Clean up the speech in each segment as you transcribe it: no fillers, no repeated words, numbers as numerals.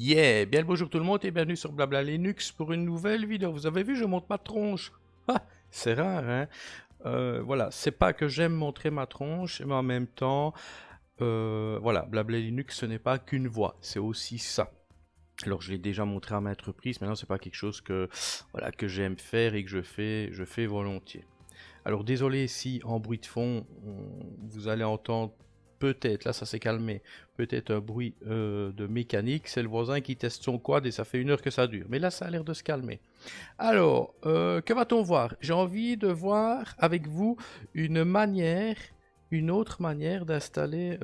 Yeah, bien le bonjour tout le monde et bienvenue sur Blabla Linux pour une nouvelle vidéo. Vous avez vu, je monte ma tronche. Ah, c'est rare, hein. Voilà, c'est pas que j'aime montrer ma tronche, mais en même temps, voilà, Blabla Linux, ce n'est pas qu'une voix, c'est aussi ça. Alors je l'ai déjà montré à maintes reprises, maintenant c'est pas quelque chose que, voilà, que j'aime faire et que je fais volontiers. Alors désolé si en bruit de fond, vous allez entendre peut-être, là ça s'est calmé, peut-être un bruit de mécanique, c'est le voisin qui teste son quad et ça fait 1 heure que ça dure. Mais là ça a l'air de se calmer. Alors, que va-t-on voir? J'ai envie de voir avec vous une autre manière d'installer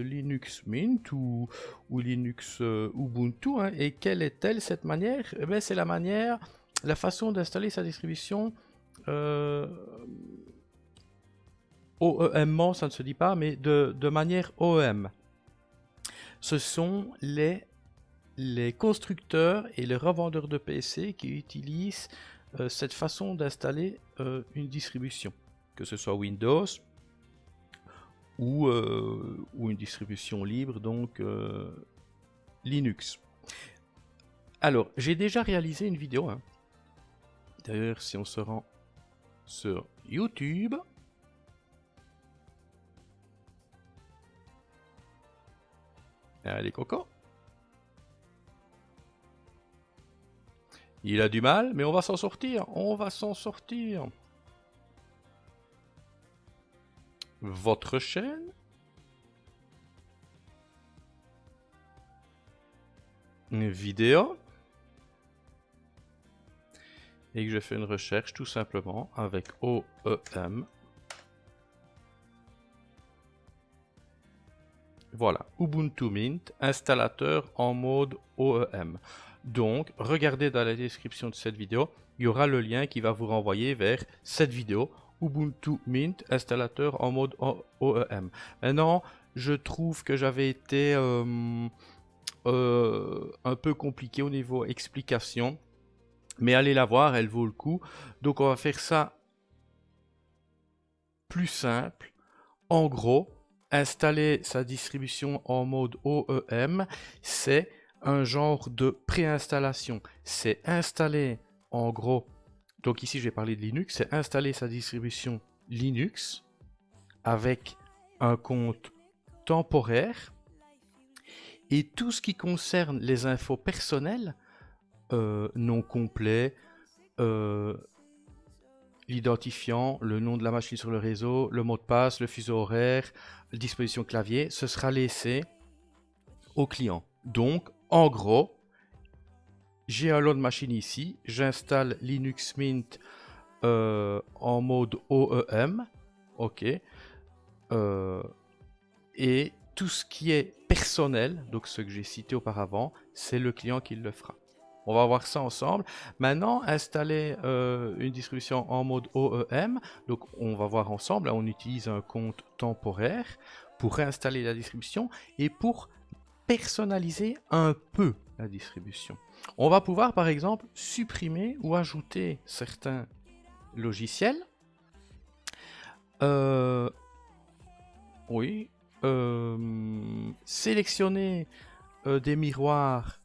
Linux Mint ou Linux Ubuntu, hein. Et quelle est-elle cette manière? Eh bien, c'est la façon d'installer sa distribution euh, OEM, ça ne se dit pas, mais de manière OEM. Ce sont les constructeurs et les revendeurs de PC qui utilisent cette façon d'installer une distribution, que ce soit Windows ou une distribution libre, donc Linux. Alors, j'ai déjà réalisé une vidéo, hein. D'ailleurs, si on se rend sur YouTube, allez Coco. Il a du mal, mais on va s'en sortir. On va s'en sortir. Votre chaîne. Une vidéo. Et que je fais une recherche tout simplement avec OEM. Voilà, Ubuntu Mint, installateur en mode OEM. Donc, regardez dans la description de cette vidéo, il y aura le lien qui va vous renvoyer vers cette vidéo, Ubuntu Mint, installateur en mode OEM. Maintenant, je trouve que j'avais été un peu compliqué au niveau explication, mais allez la voir, elle vaut le coup. Donc, on va faire ça plus simple. En gros, installer sa distribution en mode OEM, c'est un genre de préinstallation. C'est installer, en gros, donc ici je vais parler de Linux, c'est installer sa distribution Linux avec un compte temporaire et tout ce qui concerne les infos personnelles, nom complet, l'identifiant, le nom de la machine sur le réseau, le mot de passe, le fuseau horaire, la disposition clavier, ce sera laissé au client. Donc, en gros, j'ai un lot de machines ici, j'installe Linux Mint en mode OEM, ok, et tout ce qui est personnel, donc ce que j'ai cité auparavant, c'est le client qui le fera. On va voir ça ensemble. Maintenant, installer une distribution en mode OEM. Donc, on va voir ensemble. Là, on utilise un compte temporaire pour réinstaller la distribution et pour personnaliser un peu la distribution. On va pouvoir, par exemple, supprimer ou ajouter certains logiciels. Oui. Sélectionner des miroirs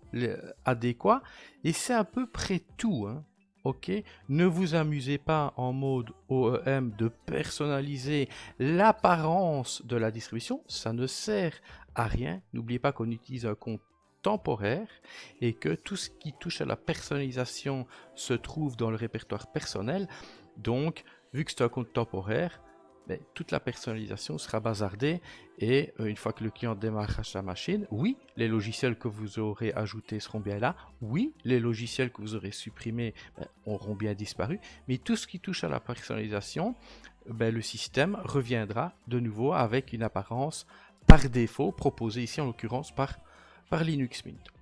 adéquats et c'est à peu près tout, hein. Ok, ne vous amusez pas en mode OEM de personnaliser l'apparence de la distribution, ça ne sert à rien. N'oubliez pas qu'on utilise un compte temporaire et que tout ce qui touche à la personnalisation se trouve dans le répertoire personnel. Donc, vu que c'est un compte temporaire, mais toute la personnalisation sera bazardée et une fois que le client démarrera sa machine, oui, les logiciels que vous aurez ajoutés seront bien là, oui, les logiciels que vous aurez supprimés auront bien disparu, mais tout ce qui touche à la personnalisation, le système reviendra de nouveau avec une apparence par défaut proposée ici en l'occurrence par Linux Mint.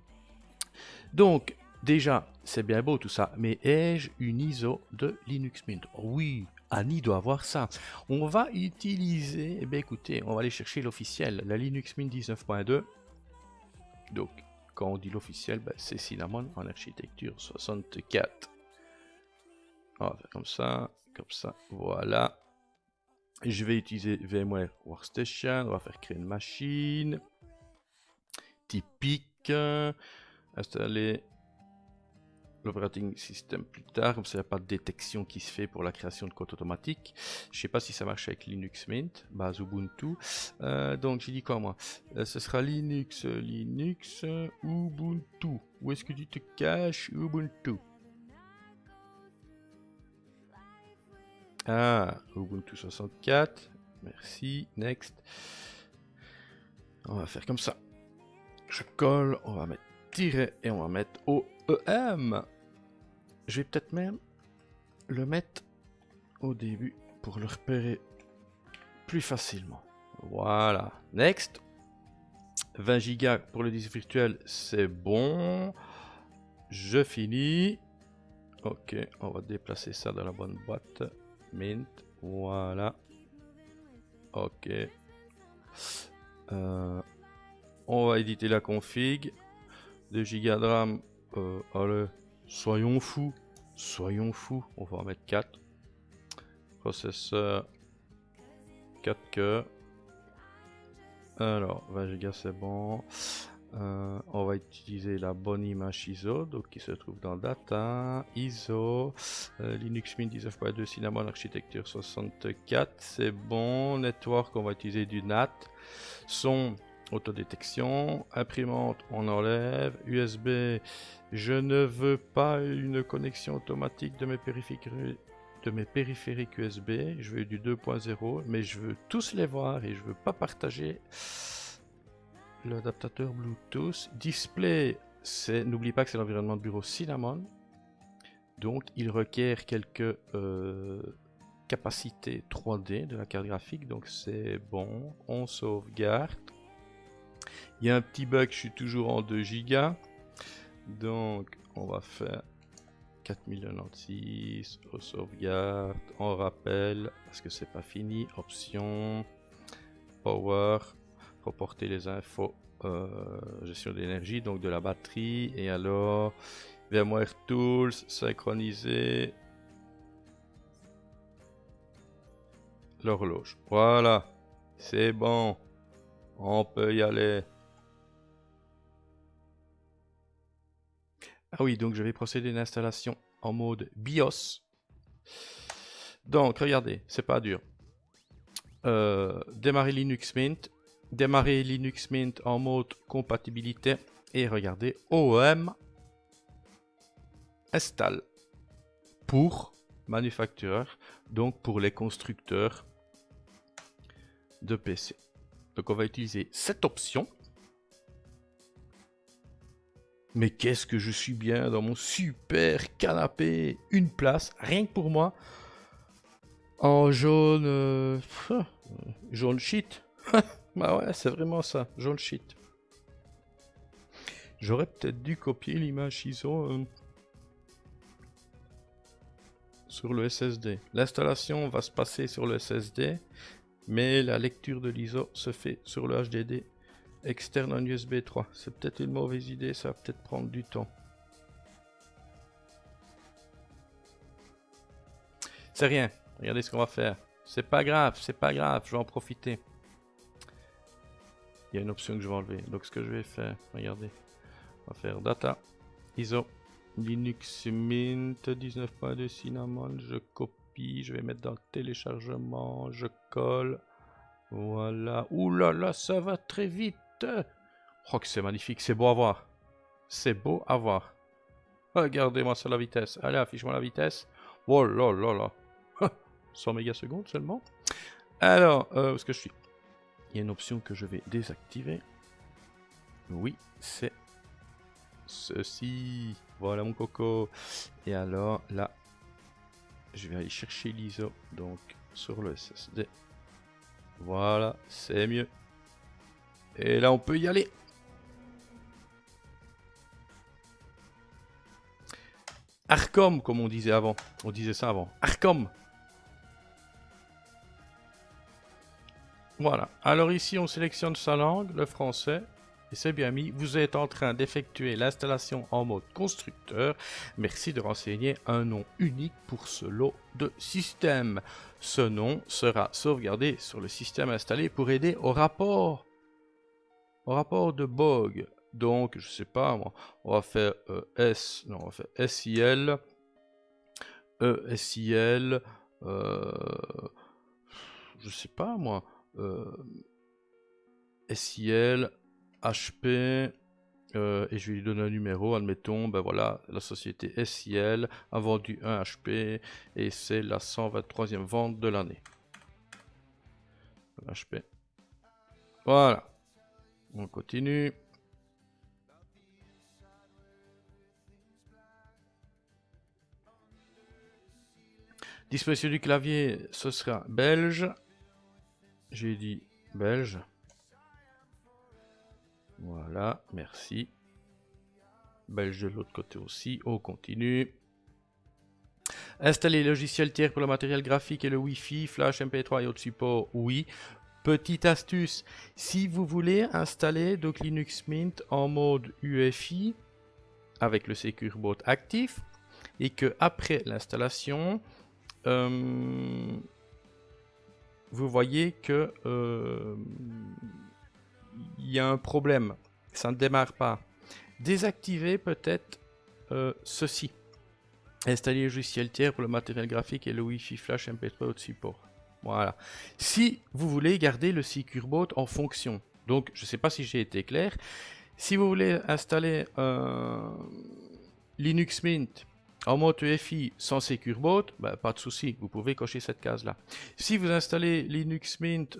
Donc, déjà, c'est bien beau tout ça, mais ai-je une ISO de Linux Mint? Oui, Annie doit avoir ça. On va utiliser, écoutez, on va aller chercher l'officiel, la Linux Mint 19.2. Donc, quand on dit l'officiel, c'est Cinnamon en architecture 64. On va faire comme ça, voilà. Je vais utiliser VMware Workstation, on va faire créer une machine. Typique. Installer l'operating system plus tard, comme ça il n'y a pas de détection qui se fait pour la création de code automatique. Je sais pas si ça marche avec Linux Mint, base Ubuntu. Donc j'ai dit quoi moi? Ce sera Linux, Ubuntu. Où est-ce que tu te caches, Ubuntu? Ah, Ubuntu 64. Merci, next. On va faire comme ça. Je colle, on va mettre tiret et on va mettre OEM. Je vais peut-être même le mettre au début pour le repérer plus facilement. Voilà, next. 20 Go pour le disque virtuel, c'est bon. Je finis. Ok, on va déplacer ça dans la bonne boîte. Mint, voilà. Ok. On va éditer la config. 2 Go de RAM. Allez, soyons fous. Soyons fous. On va en mettre 4. Processeur 4 cœurs. Alors, 20 Go c'est bon. On va utiliser la bonne image ISO, donc qui se trouve dans Data, ISO, Linux Mint 19.2, Cinnamon Architecture 64, c'est bon. Network, on va utiliser du NAT. Son, autodétection. Imprimante, on enlève. USB, je ne veux pas une connexion automatique de mes périphériques USB. Je veux du 2.0, mais je veux tous les voir et je veux pas partager l'adaptateur Bluetooth. Display, n'oublie pas que c'est l'environnement de bureau Cinnamon, donc il requiert quelques capacités 3D de la carte graphique, donc c'est bon. On sauvegarde. Il y a un petit bug, je suis toujours en 2 Go, donc on va faire 4096, on sauvegarde, on rappelle parce que c'est pas fini. Option, power, reporter les infos, gestion d'énergie, donc de la batterie, et alors VMware Tools, synchroniser l'horloge. Voilà, c'est bon, on peut y aller. Ah oui, donc je vais procéder à une installation en mode BIOS. Donc regardez, c'est pas dur. Démarrer Linux Mint. Démarrer Linux Mint en mode compatibilité. Et regardez, OEM installe pour manufactureur, donc pour les constructeurs de PC. Donc on va utiliser cette option. Mais qu'est-ce que je suis bien dans mon super canapé, une place, rien que pour moi, en jaune, jaune shit. Bah ouais, c'est vraiment ça, jaune shit. J'aurais peut-être dû copier l'image ISO sur le SSD. L'installation va se passer sur le SSD, mais la lecture de l'ISO se fait sur le HDD externe en USB 3. C'est peut-être une mauvaise idée, ça va peut-être prendre du temps. C'est rien, regardez ce qu'on va faire. C'est pas grave, je vais en profiter. Il y a une option que je vais enlever. Donc ce que je vais faire, regardez. On va faire Data, ISO, Linux Mint 19.2 Cinnamon. Je copie, je vais mettre dans le téléchargement, je colle. Voilà. Ouh là là, ça va très vite. Oh que c'est magnifique, c'est beau à voir. C'est beau à voir. Regardez-moi ça la vitesse. Allez, affiche-moi la vitesse. Oh là là là. 100 mégasecondes seulement. Alors, où est-ce que je suis? Il y a une option que je vais désactiver. Oui, c'est ceci. Voilà mon coco. Et alors, là, je vais aller chercher l'ISO. Donc, sur le SSD. Voilà, c'est mieux. Et là, on peut y aller. Arcom, comme on disait avant. On disait ça avant. Arcom. Voilà. Alors ici, on sélectionne sa langue, le français. Et c'est bien mis. Vous êtes en train d'effectuer l'installation en mode constructeur. Merci de renseigner un nom unique pour ce lot de système. Ce nom sera sauvegardé sur le système installé pour aider au rapport de bug. Donc, je sais pas, on va faire on va faire SIL, SIL, je sais pas moi, SIL, HP, et je vais lui donner un numéro, admettons, ben voilà, la société SIL a vendu un HP et c'est la 123e vente de l'année. HP. Voilà. On continue. Disposition du clavier, ce sera belge. J'ai dit belge. Voilà, merci. Belge de l'autre côté aussi. On continue. Installer les logiciels tiers pour le matériel graphique et le Wi-Fi, Flash, MP3 et autres supports, oui. Petite astuce, si vous voulez installer donc Linux Mint en mode UEFI avec le Secure Boot actif et que après l'installation, vous voyez que il y a un problème, ça ne démarre pas. Désactivez peut-être ceci. Installer les logiciels tiers pour le matériel graphique et le Wi-Fi, Flash, MP3 et autres supports. Voilà. Si vous voulez garder le Secure Boot en fonction, donc je ne sais pas si j'ai été clair, si vous voulez installer Linux Mint en mode UEFI sans Secure Boot, bah, pas de souci, vous pouvez cocher cette case-là. Si vous installez Linux Mint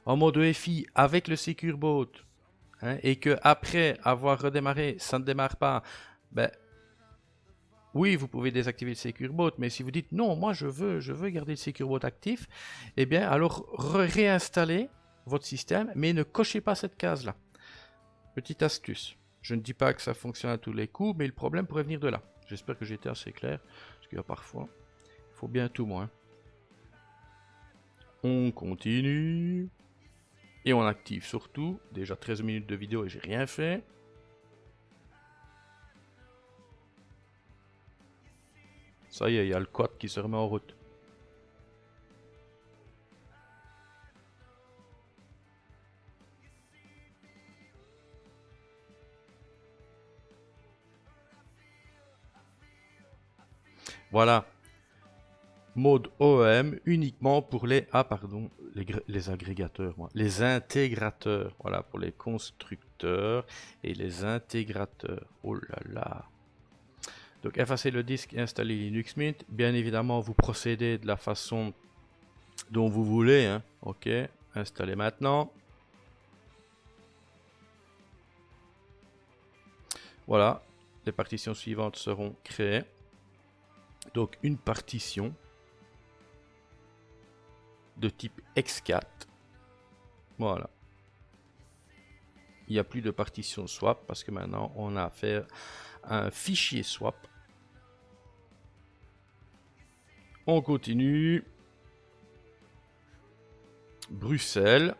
en mode UEFI avec le Secure Boot hein, et que après avoir redémarré, ça ne démarre pas, ben, oui, vous pouvez désactiver le Secure Boot, mais si vous dites non, moi je veux garder le Secure Boot actif, eh bien alors réinstallez votre système, mais ne cochez pas cette case-là. Petite astuce. Je ne dis pas que ça fonctionne à tous les coups, mais le problème pourrait venir de là. J'espère que j'ai été assez clair, parce qu'il y a parfois, il faut bien tout moins. On continue. Et on active surtout. Déjà 13 minutes de vidéo et j'ai rien fait. Ça y est, il y a le quad qui se remet en route. Voilà. Mode OEM uniquement pour les... Ah pardon, les agrégateurs, moi. Les intégrateurs. Voilà, pour les constructeurs et les intégrateurs. Oh là là. Donc effacer le disque et installer Linux Mint. Bien évidemment, vous procédez de la façon dont vous voulez. Hein. Ok, installez maintenant. Voilà, les partitions suivantes seront créées. Donc une partition de type X4. Voilà. Il n'y a plus de partition swap parce que maintenant on a affaire à un fichier swap. On continue. Bruxelles.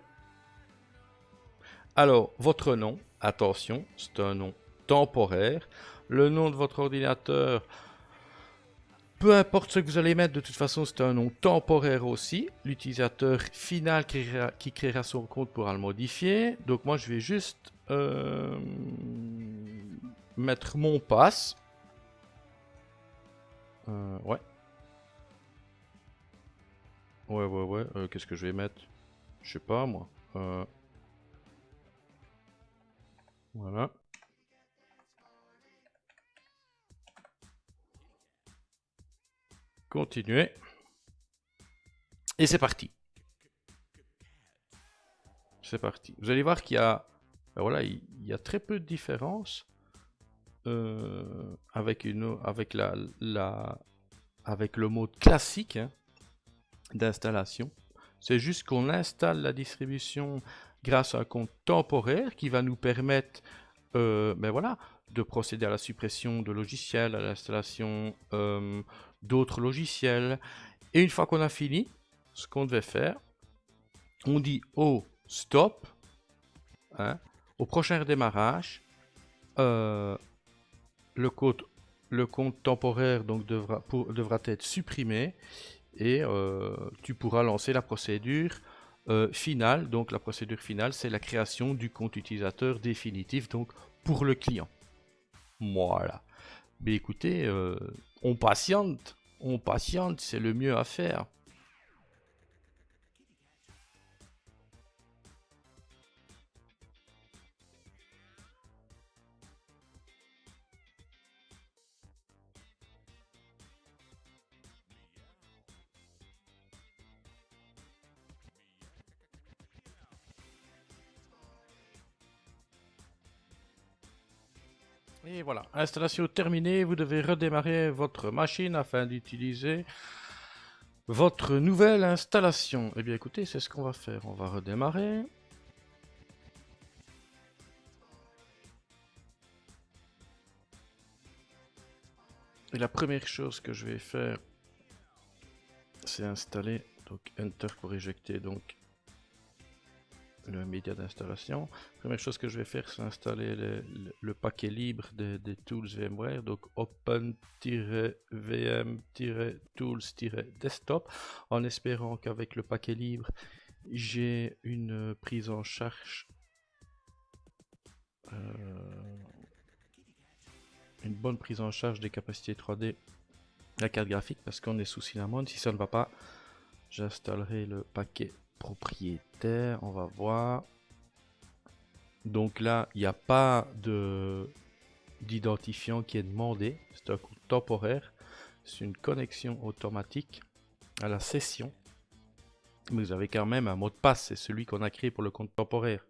Alors, votre nom, attention, c'est un nom temporaire. Le nom de votre ordinateur, peu importe ce que vous allez mettre, de toute façon, c'est un nom temporaire aussi. L'utilisateur final qui créera son compte pourra le modifier. Donc moi, je vais juste mettre mon pass. Ouais. Ouais. Qu'est-ce que je vais mettre? Je sais pas, moi. Voilà. Continuez. Et c'est parti. C'est parti. Vous allez voir qu'il y a, ben voilà, il y a très peu de différence avec avec le mode classique hein, d'installation. C'est juste qu'on installe la distribution grâce à un compte temporaire qui va nous permettre ben voilà, de procéder à la suppression de logiciels, à l'installation d'autres logiciels. Et une fois qu'on a fini, ce qu'on devait faire, on dit au stop, hein, au prochain redémarrage, le compte temporaire donc devra être supprimé et tu pourras lancer la procédure finale. Donc la procédure finale, c'est la création du compte utilisateur définitif, donc pour le client. Voilà. Mais écoutez, on patiente, c'est le mieux à faire. Et voilà, installation terminée, vous devez redémarrer votre machine afin d'utiliser votre nouvelle installation. Eh bien écoutez, c'est ce qu'on va faire, on va redémarrer. Et la première chose que je vais faire, c'est installer, donc Enter pour éjecter donc le média d'installation. Première chose que je vais faire, c'est installer le paquet libre des tools VMware, donc open-vm-tools-desktop, en espérant qu'avec le paquet libre, j'ai une prise en charge, une bonne prise en charge des capacités 3D de la carte graphique, parce qu'on est sous Cinnamon. Si ça ne va pas, j'installerai le paquet propriétaire, on va voir. Donc là, il n'y a pas d'identifiant qui est demandé, c'est un coût temporaire, c'est une connexion automatique à la session. Mais vous avez quand même un mot de passe, c'est celui qu'on a créé pour le compte temporaire.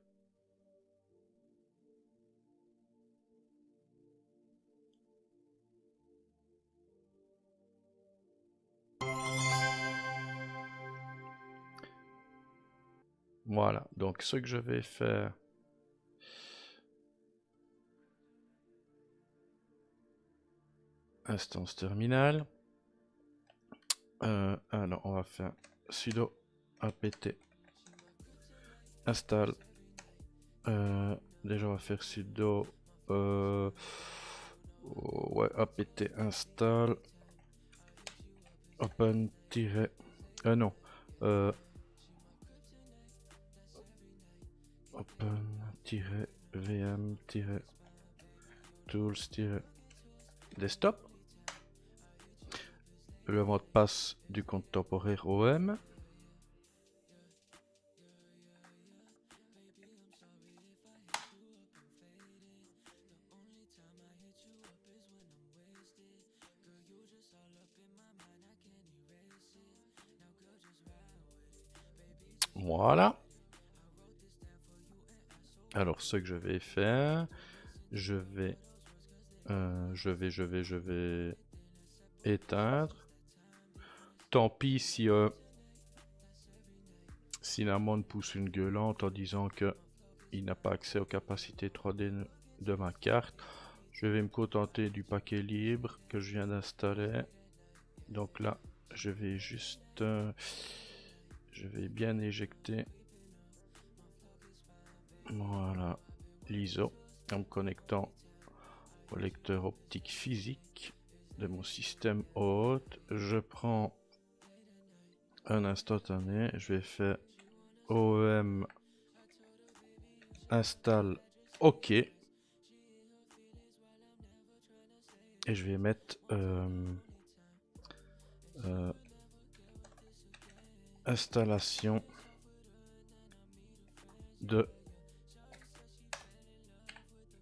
Voilà, donc ce que je vais faire, instance terminale. Alors on va faire sudo apt install. Déjà on va faire sudo ouais, apt install open non open-vm-tools-desktop. Le mot de passe du compte temporaire OM. Voilà. Alors ce que je vais faire, je vais éteindre. Tant pis si Cinnamon pousse une gueulante en disant que il n'a pas accès aux capacités 3D de ma carte. Je vais me contenter du paquet libre que je viens d'installer. Donc là, je vais juste, je vais bien éjecter, voilà, l'ISO en me connectant au lecteur optique physique de mon système hôte. Je prends un instantané, je vais faire OEM install OK et je vais mettre installation de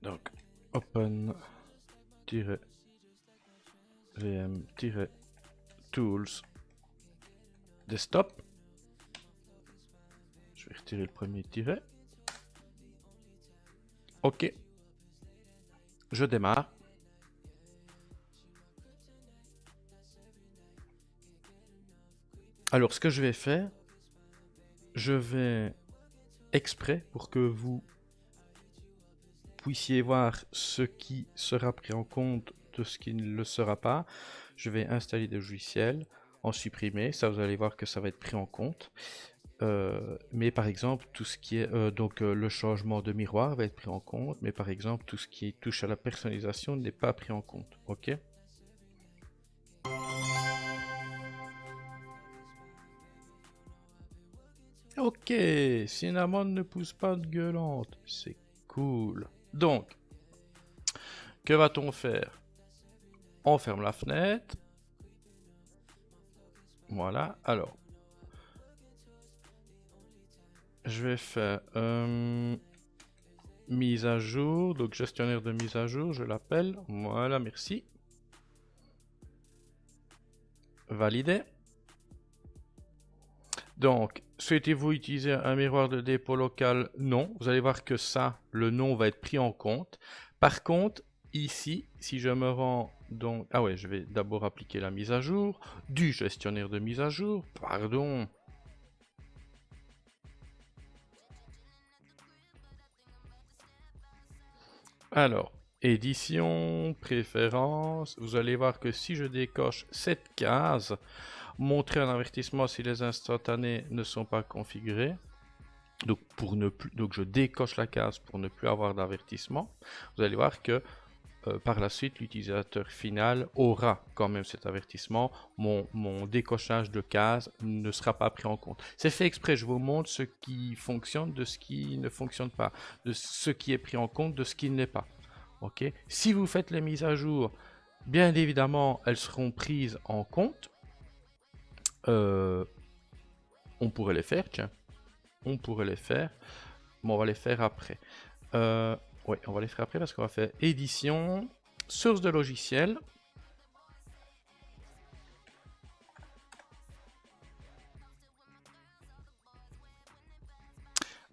donc open-vm-tools desktop. Je vais retirer le premier tiret. OK. Je démarre. Alors, ce que je vais faire, je vais exprès pour que vous puissiez voir ce qui sera pris en compte de ce qui ne le sera pas. Je vais installer des logiciels, en supprimer. Ça, vous allez voir que ça va être pris en compte. Mais par exemple, tout ce qui est le changement de miroir va être pris en compte. Mais par exemple, tout ce qui touche à la personnalisation n'est pas pris en compte. OK ? Ok, Cinnamon ne pousse pas de gueulante. C'est cool. Donc, que va-t-on faire? On ferme la fenêtre. Voilà, alors. Je vais faire mise à jour, donc gestionnaire de mise à jour, je l'appelle. Voilà, merci. Validé. Donc, souhaitez-vous utiliser un miroir de dépôt local? Non. Vous allez voir que ça, le nom va être pris en compte. Par contre, ici, si je me rends donc... Ah ouais, je vais d'abord appliquer la mise à jour du gestionnaire de mise à jour. Pardon. Alors, édition, préférences. Vous allez voir que si je décoche cette case, montrer un avertissement si les instantanés ne sont pas configurés. Donc, donc je décoche la case pour ne plus avoir d'avertissement. Vous allez voir que par la suite, l'utilisateur final aura quand même cet avertissement. Mon décochage de case ne sera pas pris en compte. C'est fait exprès, je vous montre ce qui fonctionne de ce qui ne fonctionne pas, de ce qui est pris en compte de ce qui ne l'est pas. Ok. Si vous faites les mises à jour, bien évidemment, elles seront prises en compte. On pourrait les faire, tiens. On pourrait les faire, mais on va les faire après. Oui, on va les faire après parce qu'on va faire édition, source de logiciel.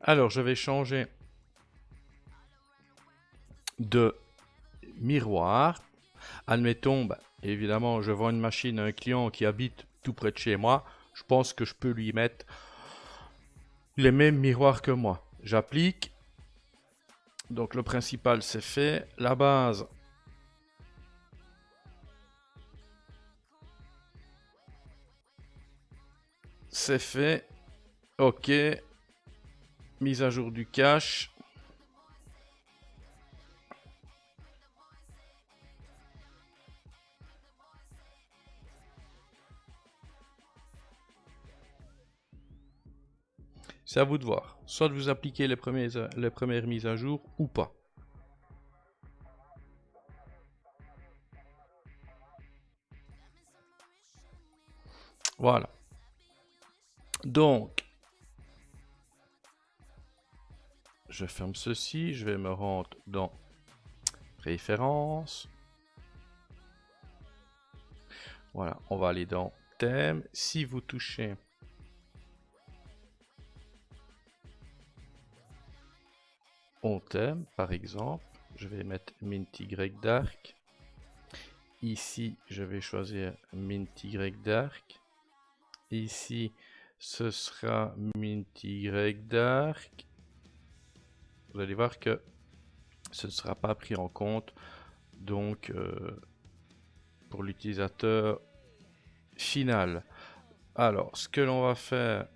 Alors, je vais changer de miroir. Admettons, bah, évidemment, je vends une machine à un client qui habite tout près de chez moi. Je pense que je peux lui mettre les mêmes miroirs que moi. J'applique. Donc, le principal, c'est fait. La base, c'est fait. Ok. Mise à jour du cache. C'est à vous de voir. Soit vous appliquez les premières mises à jour ou pas. Voilà. Donc, je ferme ceci. Je vais me rendre dans Préférences. Voilà, on va aller dans Thème. Si vous touchez au thème, par exemple, je vais mettre Mint Y Dark. Ici, je vais choisir Mint Y Dark. Ici, ce sera Mint Y Dark. Vous allez voir que ce ne sera pas pris en compte. Donc, pour l'utilisateur final. Alors, ce que l'on va faire,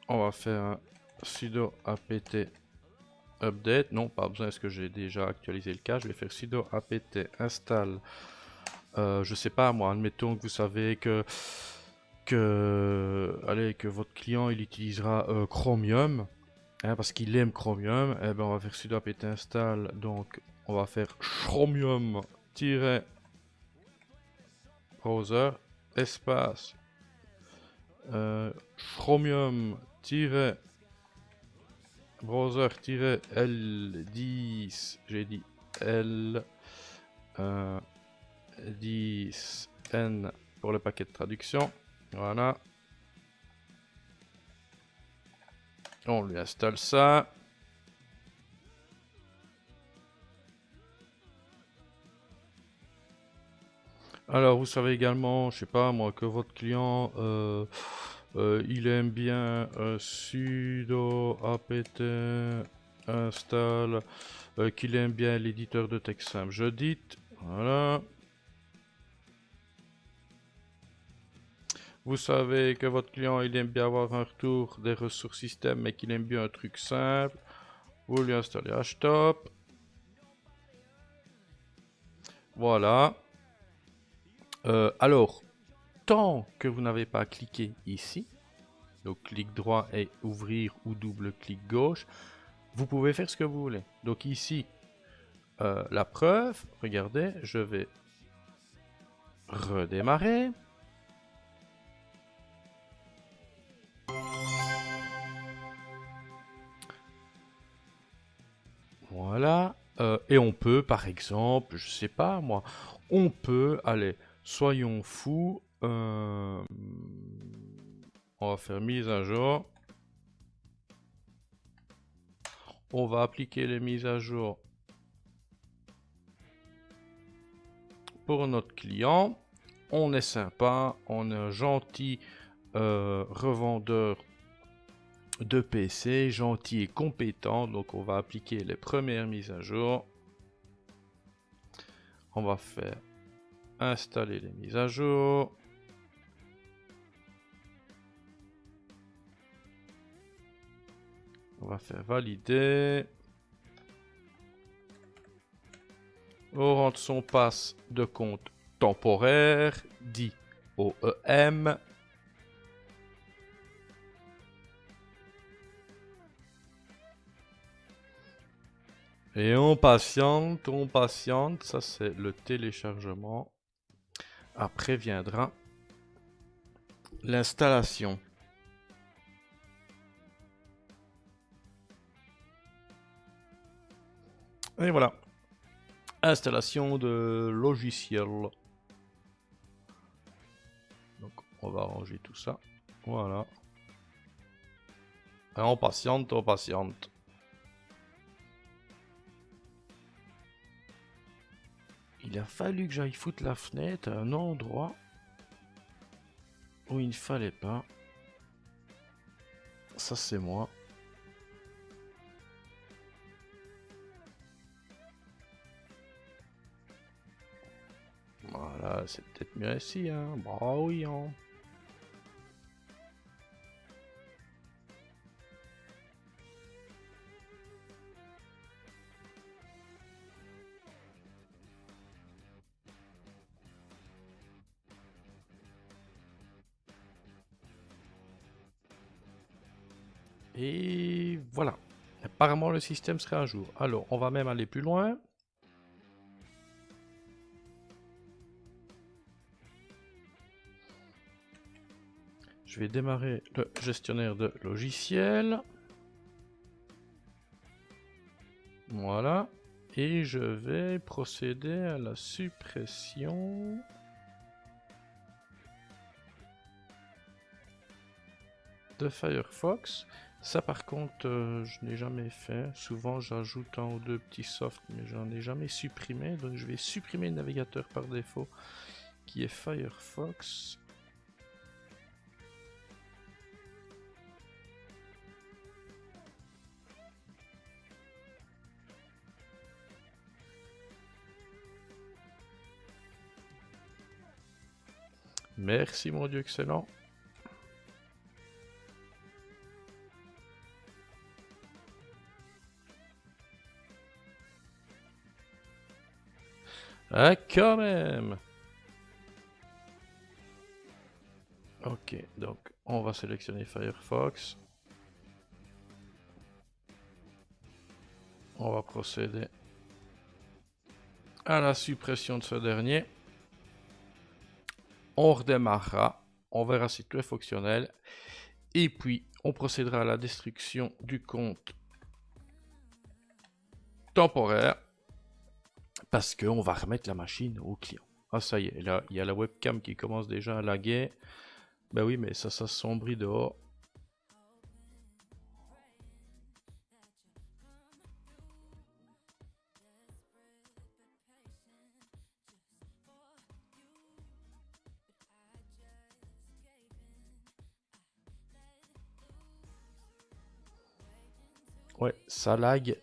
on va faire un sudo apt update. Non, pas besoin, est-ce que j'ai déjà actualisé le cas. Je vais faire sudo apt install. Je sais pas moi, admettons que vous savez que votre client il utilisera Chromium, hein, parce qu'il aime Chromium. Eh ben on va faire sudo apt install. Donc on va faire chromium-browser espace chromium-browser-L10, j'ai dit L10N pour le paquet de traduction. Voilà. On lui installe ça. Alors, vous savez également, je sais pas moi, que votre client, il aime bien sudo apt install, qu'il aime bien l'éditeur de texte simple. Je dis, voilà. Vous savez que votre client, il aime bien avoir un retour des ressources système, mais qu'il aime bien un truc simple. Vous lui installez htop. Voilà. Alors, tant que vous n'avez pas cliqué ici, donc clic droit et ouvrir ou double clic gauche, vous pouvez faire ce que vous voulez. Donc ici, la preuve, regardez, je vais redémarrer. Voilà. Et on peut, par exemple, je sais pas moi, on peut, allez, soyons fous, on va faire mise à jour. On va appliquer les mises à jour pour notre client. On est sympa, on est un gentil revendeur de PC, gentil et compétent. Donc on va appliquer les premières mises à jour. On va faire installer les mises à jour. On va faire valider. On rentre son passe de compte temporaire, dit OEM. Et on patiente, ça c'est le téléchargement. Après viendra l'installation. Et voilà. Installation de logiciel. Donc on va ranger tout ça. Voilà. Et on patiente, on patiente. Il a fallu que j'aille foutre la fenêtre à un endroit où il ne fallait pas. Ça c'est moi. Voilà, c'est peut-être mieux ici, hein. Bah oui, hein. Et voilà. Apparemment, le système serait à jour. Alors, on va même aller plus loin. Je vais démarrer le gestionnaire de logiciels. Voilà. Et je vais procéder à la suppression de Firefox. Ça par contre, je n'ai jamais fait. Souvent j'ajoute un ou deux petits softs, mais j'en ai jamais supprimé. Donc je vais supprimer le navigateur par défaut qui est Firefox. Merci mon Dieu, excellent. Ah, quand même. Ok, donc on va sélectionner Firefox. On va procéder à la suppression de ce dernier. On redémarrera, on verra si tout est fonctionnel. Et puis, on procédera à la destruction du compte temporaire. Parce qu'on va remettre la machine au client. Ah, ça y est, là, il y a la webcam qui commence déjà à laguer. Ben oui, mais ça s'assombrit dehors. Ouais, ça lag.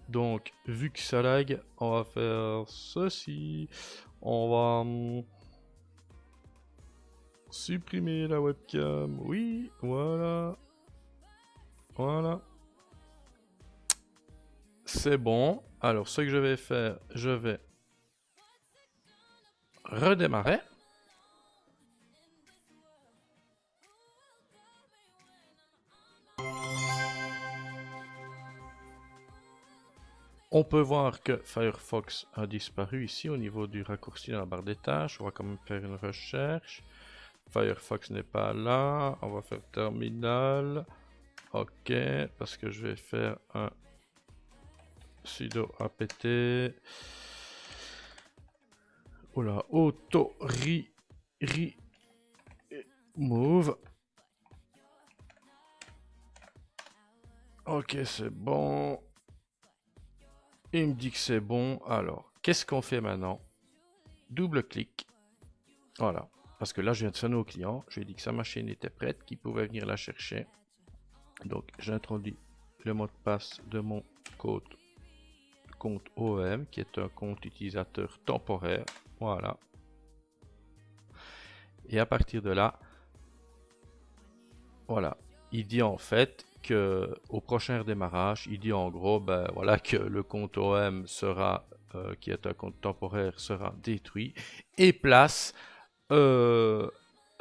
Donc, vu que ça lag, on va faire ceci. On va supprimer la webcam. Oui, voilà. Voilà. C'est bon. Alors, ce que je vais faire, je vais redémarrer. On peut voir que Firefox a disparu ici au niveau du raccourci dans la barre des tâches. On va quand même faire une recherche. Firefox n'est pas là. On va faire terminal. Ok, parce que je vais faire un sudo apt. Oula, auto remove. Ok, c'est bon. Il me dit que c'est bon. Alors, qu'est-ce qu'on fait maintenant? Double-clic. Voilà. Parce que là, je viens de sonner au client. Je lui ai dit que sa machine était prête, qu'il pouvait venir la chercher. Donc, j'introduis le mot de passe de mon compte OEM, qui est un compte utilisateur temporaire. Voilà. Et à partir de là, voilà. Il dit en fait que au prochain redémarrage, il dit en gros, ben voilà, que le compte OEM sera, qui est un compte temporaire, sera détruit et place à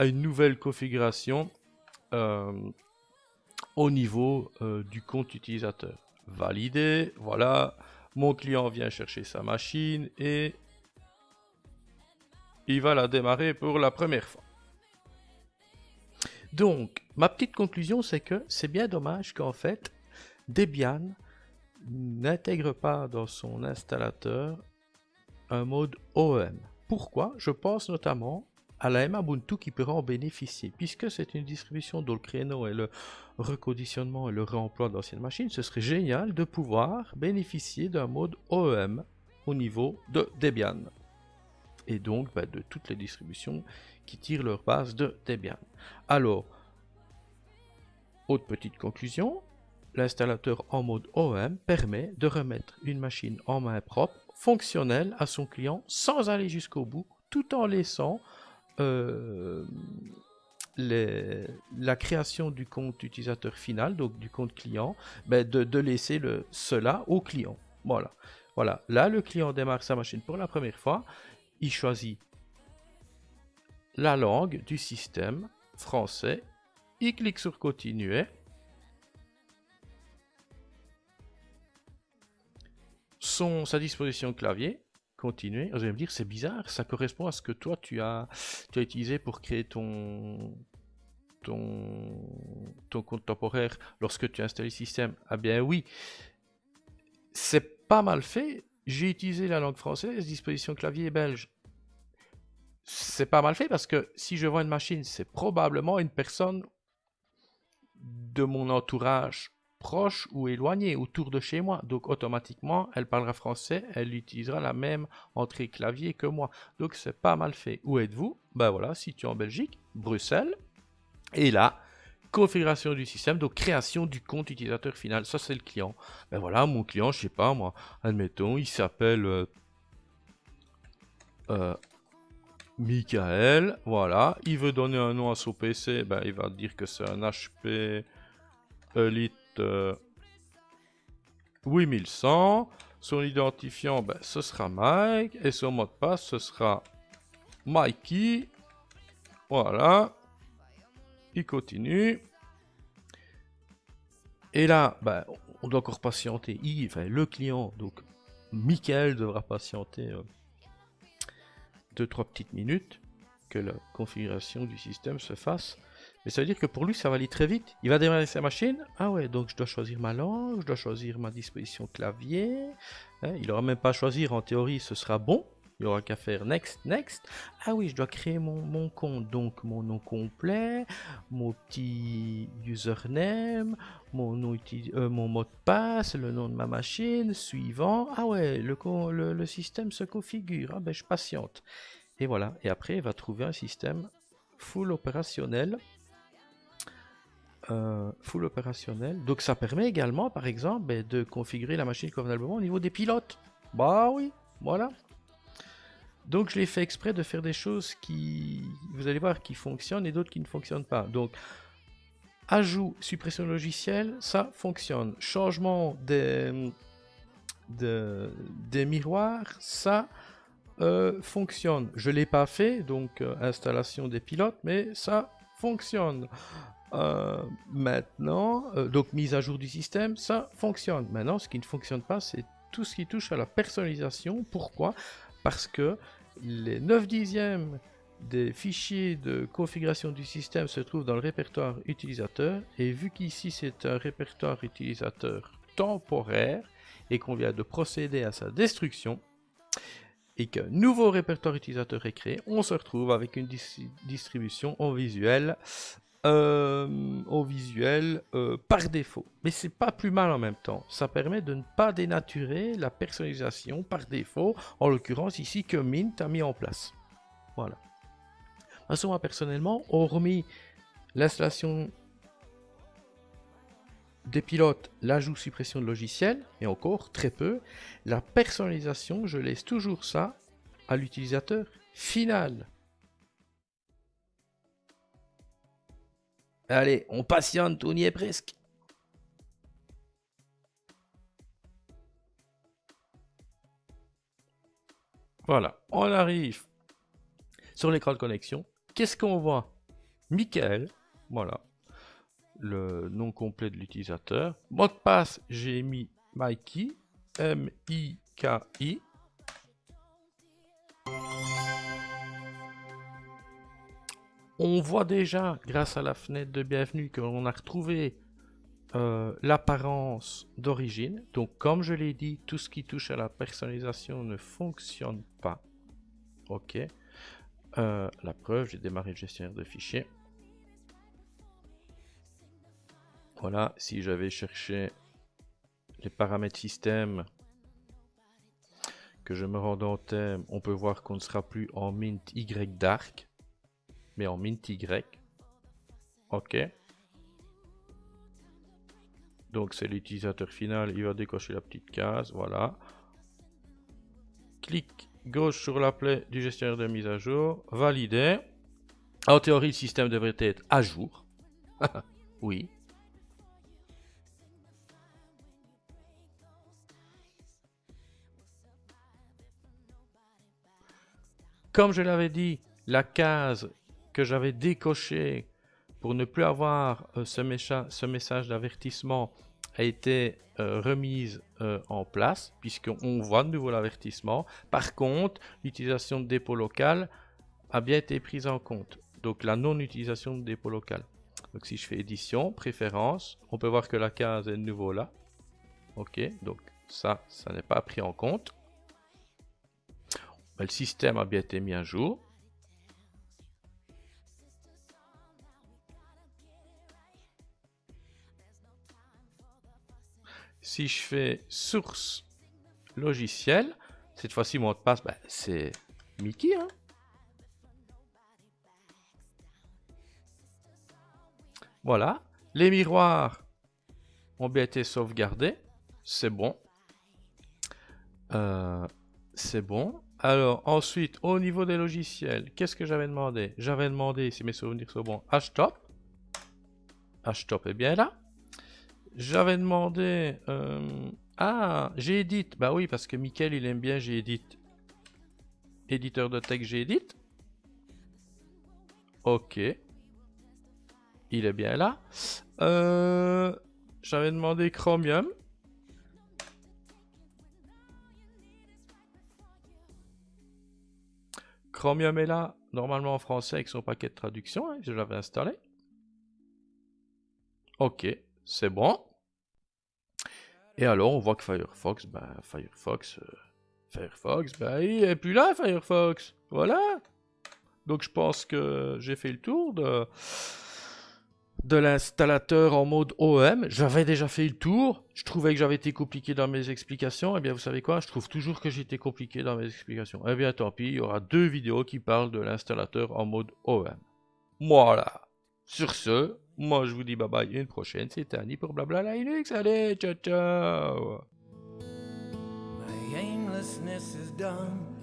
une nouvelle configuration au niveau du compte utilisateur. Validé, voilà, mon client vient chercher sa machine et il va la démarrer pour la première fois. Donc, ma petite conclusion, c'est que c'est bien dommage qu'en fait, Debian n'intègre pas dans son installateur un mode OEM. Pourquoi? Je pense notamment à la Ubuntu qui pourra en bénéficier. Puisque c'est une distribution dont le créneau et le reconditionnement et le réemploi d'anciennes machines, ce serait génial de pouvoir bénéficier d'un mode OEM au niveau de Debian. Et donc de toutes les distributions qui tirent leur base de Debian. Alors, autre petite conclusion, l'installateur en mode OEM permet de remettre une machine en main propre, fonctionnelle à son client, sans aller jusqu'au bout, tout en laissant la création du compte utilisateur final, donc du compte client, de laisser cela au client. Voilà. Voilà. Là, le client démarre sa machine pour la première fois. Il choisit la langue du système, français. Il clique sur continuer. Sa disposition compte continuer. Vous allez me dire, c'est bizarre, ça correspond à ce que toi tu as utilisé pour créer ton compte temporaire lorsque tu installes le système. Ah bien oui, c'est pas mal fait. J'ai utilisé la langue française, disposition clavier belge. C'est pas mal fait parce que si je vois une machine, c'est probablement une personne de mon entourage proche ou éloigné, autour de chez moi. Donc automatiquement, elle parlera français, elle utilisera la même entrée clavier que moi. Donc c'est pas mal fait. Où êtes-vous? Ben voilà, situé en Belgique, Bruxelles. Et là, configuration du système, donc création du compte utilisateur final. Ça, c'est le client. Ben voilà, mon client, je sais pas moi, admettons, il s'appelle Michael. Voilà, il veut donner un nom à son PC, ben il va dire que c'est un HP Elite 8100. Son identifiant, ben, ce sera Mike. Et son mot de passe, ce sera Mikey. Voilà. Il continue. Et là, ben, on doit encore patienter. Le client, donc Michael, devra patienter 2-3 petites minutes que la configuration du système se fasse. Mais ça veut dire que pour lui, ça va aller très vite. Il va démarrer sa machine. Ah ouais, donc je dois choisir ma langue, je dois choisir ma disposition clavier. Il n'aura même pas à choisir, en théorie, ce sera bon. Il n'y aura qu'à faire next, next. Ah oui, je dois créer mon compte, donc mon nom complet, mon petit username, mon mot de passe, le nom de ma machine, suivant. Ah ouais, le système se configure. Ah ben, je patiente. Et voilà, et après, il va trouver un système full opérationnel. Donc ça permet également, par exemple, de configurer la machine convenablement au niveau des pilotes. Bah oui, voilà. Donc je l'ai fait exprès de faire des choses qui, vous allez voir, qui fonctionnent et d'autres qui ne fonctionnent pas. Donc ajout, suppression logicielle, ça fonctionne. Changement des miroirs, ça fonctionne. Je l'ai pas fait, donc installation des pilotes, mais ça fonctionne. Maintenant, donc mise à jour du système, ça fonctionne. Maintenant, ce qui ne fonctionne pas, c'est tout ce qui touche à la personnalisation. Pourquoi? Parce que les 9/10 des fichiers de configuration du système se trouvent dans le répertoire utilisateur, et vu qu'ici c'est un répertoire utilisateur temporaire et qu'on vient de procéder à sa destruction, et qu'un nouveau répertoire utilisateur est créé, on se retrouve avec une distribution au visuel par défaut. Mais c'est pas plus mal en même temps. Ça permet de ne pas dénaturer la personnalisation par défaut, en l'occurrence ici que Mint a mis en place. Voilà. De toute façon, moi personnellement, hormis l'installation des pilotes, l'ajout suppression de logiciels, et encore très peu, la personnalisation, je laisse toujours ça à l'utilisateur final. Allez, on patiente, on y est presque. Voilà, on arrive sur l'écran de connexion. Qu'est-ce qu'on voit? Michael, voilà, le nom complet de l'utilisateur. Mot de passe, j'ai mis Mikey, M-I-K-I. On voit déjà, grâce à la fenêtre de bienvenue, qu'on a retrouvé l'apparence d'origine. Donc, comme je l'ai dit, tout ce qui touche à la personnalisation ne fonctionne pas. Ok. La preuve, j'ai démarré le gestionnaire de fichiers. Voilà, si j'avais cherché les paramètres système, que je me rende en thème, on peut voir qu'on ne sera plus en Mint Y Dark, mais en Mint Y. Ok. Donc c'est l'utilisateur final, il va décocher la petite case, voilà. Clic gauche sur l'appel du gestionnaire de mise à jour, valider. En théorie, le système devrait être à jour. Oui. Comme je l'avais dit, la case que j'avais décochée pour ne plus avoir ce message d'avertissement a été remise en place, puisqu'on voit de nouveau l'avertissement. Par contre, l'utilisation de dépôt local a bien été prise en compte. Donc la non-utilisation de dépôt local. Donc si je fais édition, préférences, on peut voir que la case est de nouveau là. Ok, donc ça n'est pas pris en compte. Mais le système a bien été mis à jour. Si je fais source logiciel, cette fois-ci mon mot de passe, c'est Mickey. Hein. Voilà, les miroirs ont bien été sauvegardés, c'est bon. C'est bon. Alors ensuite, au niveau des logiciels, qu'est-ce que j'avais demandé? J'avais demandé, si mes souvenirs sont bons, HTOP. HTOP est bien là. J'avais demandé... Gedit. Bah oui, parce que Mickaël, il aime bien Gedit. Éditeur de texte Gedit. Ok. Il est bien là. J'avais demandé Chromium. Chromium est là, normalement en français avec son paquet de traduction, hein, je l'avais installé. Ok, c'est bon. Et alors on voit que Firefox, il est plus là Firefox. Voilà. Donc je pense que j'ai fait le tour de l'installateur en mode OEM. J'avais déjà fait le tour. Je trouvais que j'avais été compliqué dans mes explications. Eh bien, vous savez quoi? Je trouve toujours que j'étais compliqué dans mes explications. Eh bien, tant pis. Il y aura 2 vidéos qui parlent de l'installateur en mode OEM. Voilà. Sur ce, moi, je vous dis bye bye. Une prochaine. C'était Annie pour Blabla Linux. Allez, ciao, ciao. My aimlessness is done.